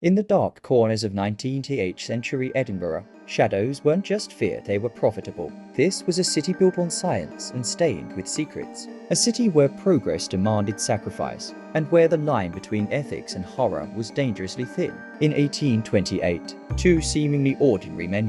In the dark corners of 19th century Edinburgh, shadows weren't just fear, they were profitable. This was a city built on science and stained with secrets. A city where progress demanded sacrifice, and where the line between ethics and horror was dangerously thin. In 1828, two seemingly ordinary men,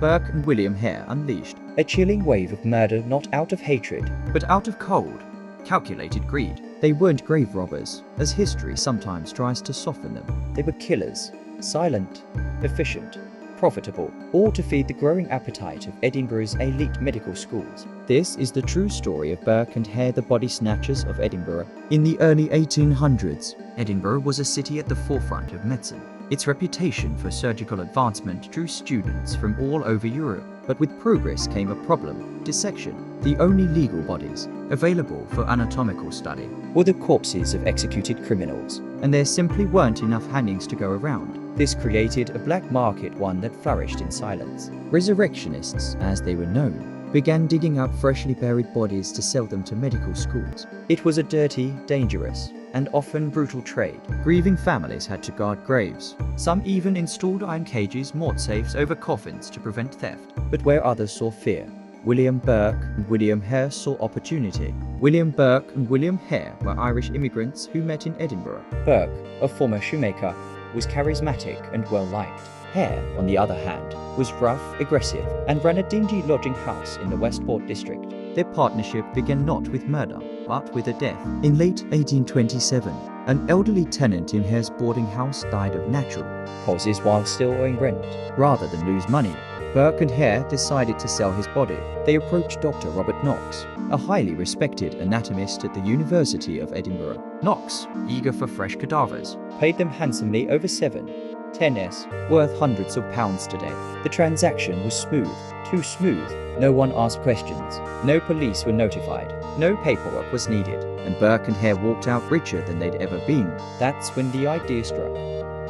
Burke and William Hare, unleashed a chilling wave of murder, not out of hatred, but out of cold, calculated greed. They weren't grave robbers, as history sometimes tries to soften them. They were killers, silent, efficient, profitable, all to feed the growing appetite of Edinburgh's elite medical schools. This is the true story of Burke and Hare, the body snatchers of Edinburgh. In the early 1800s, Edinburgh was a city at the forefront of medicine. Its reputation for surgical advancement drew students from all over Europe. But with progress came a problem: dissection. The only legal bodies available for anatomical study were the corpses of executed criminals, and there simply weren't enough hangings to go around. This created a black market, one that flourished in silence. Resurrectionists, as they were known, began digging up freshly buried bodies to sell them to medical schools. It was a dirty, dangerous, and often brutal trade. Grieving families had to guard graves. Some even installed iron cages, morgue-safes over coffins to prevent theft. But where others saw fear, William Burke and William Hare saw opportunity. William Burke and William Hare were Irish immigrants who met in Edinburgh. Burke, a former shoemaker, was charismatic and well-liked. Hare, on the other hand, was rough, aggressive, and ran a dingy lodging house in the Westport district. Their partnership began not with murder, but with a death. In late 1827, an elderly tenant in Hare's boarding house died of natural causes while still owing rent. Rather than lose money, Burke and Hare decided to sell his body. They approached Dr. Robert Knox, a highly respected anatomist at the University of Edinburgh. Knox, eager for fresh cadavers, paid them handsomely, over 7/10s, worth hundreds of pounds today. The transaction was smooth, too smooth. No one asked questions, no police were notified, no paperwork was needed, and Burke and Hare walked out richer than they'd ever been. That's when the idea struck.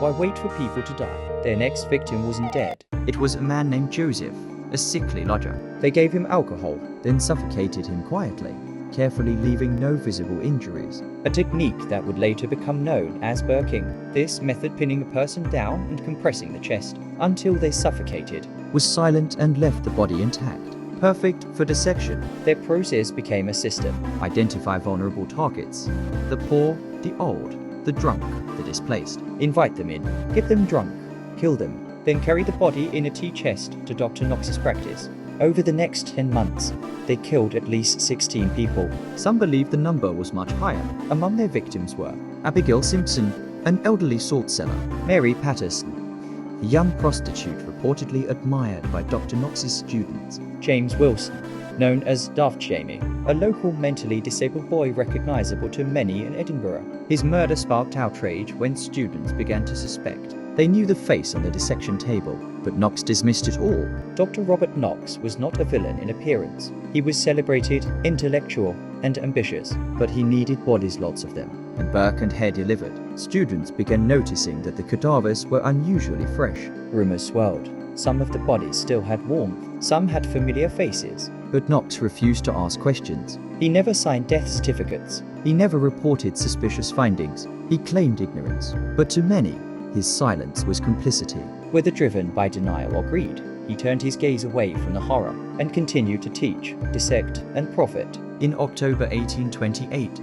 Why wait for people to die? Their next victim wasn't dead. It was a man named Joseph, a sickly lodger. They gave him alcohol, then suffocated him quietly, carefully leaving no visible injuries. A technique that would later become known as burking. This method, pinning a person down and compressing the chest until they suffocated, was silent and left the body intact. Perfect for dissection. Their process became a system. Identify vulnerable targets: the poor, the old, the drunk, the displaced. Invite them in, get them drunk, kill them, then carry the body in a tea chest to Dr. Knox's practice. Over the next 10 months, they killed at least 16 people. Some believe the number was much higher. Among their victims were Abigail Simpson, an elderly salt seller; Mary Patterson, a young prostitute reportedly admired by Dr. Knox's students; James Wilson, known as Daft Jamie, a local mentally disabled boy recognizable to many in Edinburgh. His murder sparked outrage when students began to suspect. They knew the face on the dissection table, but Knox dismissed it all. Dr. Robert Knox was not a villain in appearance. He was celebrated, intellectual, and ambitious, but he needed bodies, lots of them, and Burke and Hare delivered. Students began noticing that the cadavers were unusually fresh. Rumors swirled. Some of the bodies still had warmth, some had familiar faces. But Knox refused to ask questions. He never signed death certificates. He never reported suspicious findings. He claimed ignorance. But to many, his silence was complicity. Whether driven by denial or greed, he turned his gaze away from the horror and continued to teach, dissect, and profit. In October 1828,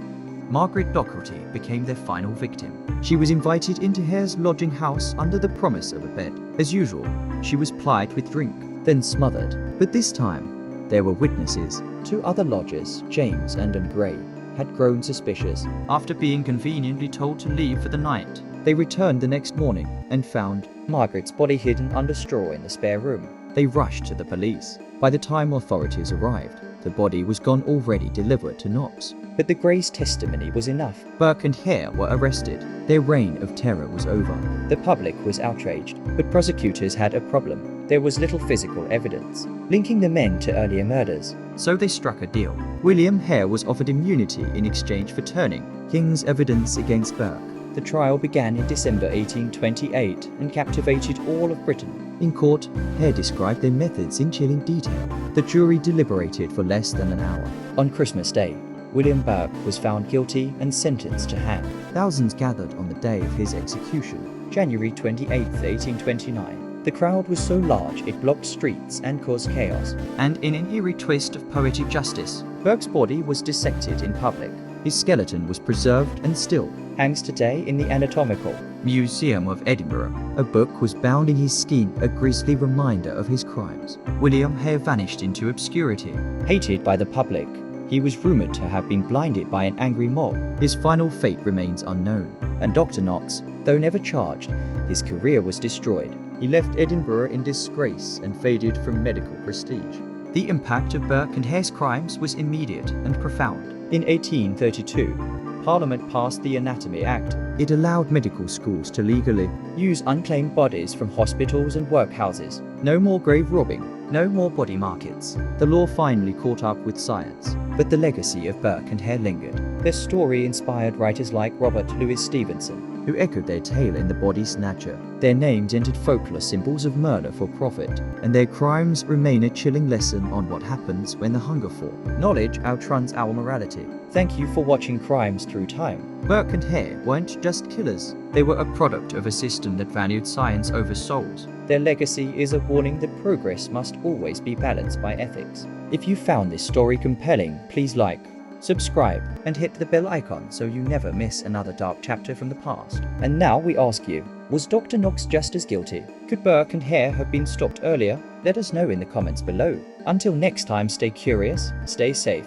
Margaret Docherty became their final victim. She was invited into Hare's lodging house under the promise of a bed. As usual, she was plied with drink, then smothered. But this time, there were witnesses. Two other lodgers, James and Gray, had grown suspicious. After being conveniently told to leave for the night, they returned the next morning and found Margaret's body hidden under straw in the spare room. They rushed to the police. By the time authorities arrived, the body was gone, already delivered to Knox. But the Greys' testimony was enough. Burke and Hare were arrested. Their reign of terror was over. The public was outraged, but prosecutors had a problem. There was little physical evidence linking the men to earlier murders. So they struck a deal. William Hare was offered immunity in exchange for turning King's evidence against Burke. The trial began in December 1828 and captivated all of Britain. In court, Hare described their methods in chilling detail. The jury deliberated for less than an hour. On Christmas Day, William Burke was found guilty and sentenced to hang. Thousands gathered on the day of his execution. January 28, 1829. The crowd was so large it blocked streets and caused chaos. And in an eerie twist of poetic justice, Burke's body was dissected in public. His skeleton was preserved and still hangs today in the Anatomical Museum of Edinburgh. A book was bound in his skin, a grisly reminder of his crimes. William Hare vanished into obscurity. Hated by the public, he was rumoured to have been blinded by an angry mob. His final fate remains unknown. And Dr. Knox, though never charged, his career was destroyed. He left Edinburgh in disgrace and faded from medical prestige. The impact of Burke and Hare's crimes was immediate and profound. In 1832, Parliament passed the Anatomy Act. It allowed medical schools to legally use unclaimed bodies from hospitals and workhouses. No more grave robbing, no more body markets. The law finally caught up with science, but the legacy of Burke and Hare lingered. Their story inspired writers like Robert Louis Stevenson, who echoed their tale in The Body Snatcher. Their names entered folklore symbols of murder for profit, and their crimes remain a chilling lesson on what happens when the hunger for knowledge outruns our morality. Thank you for watching Crimes Through Time. Burke and Hare weren't just killers, they were a product of a system that valued science over souls. Their legacy is a warning that progress must always be balanced by ethics. If you found this story compelling, please like, subscribe, and hit the bell icon so you never miss another dark chapter from the past. And now we ask you, was Dr. Knox just as guilty? Could Burke and Hare have been stopped earlier? Let us know in the comments below. Until next time, stay curious, stay safe,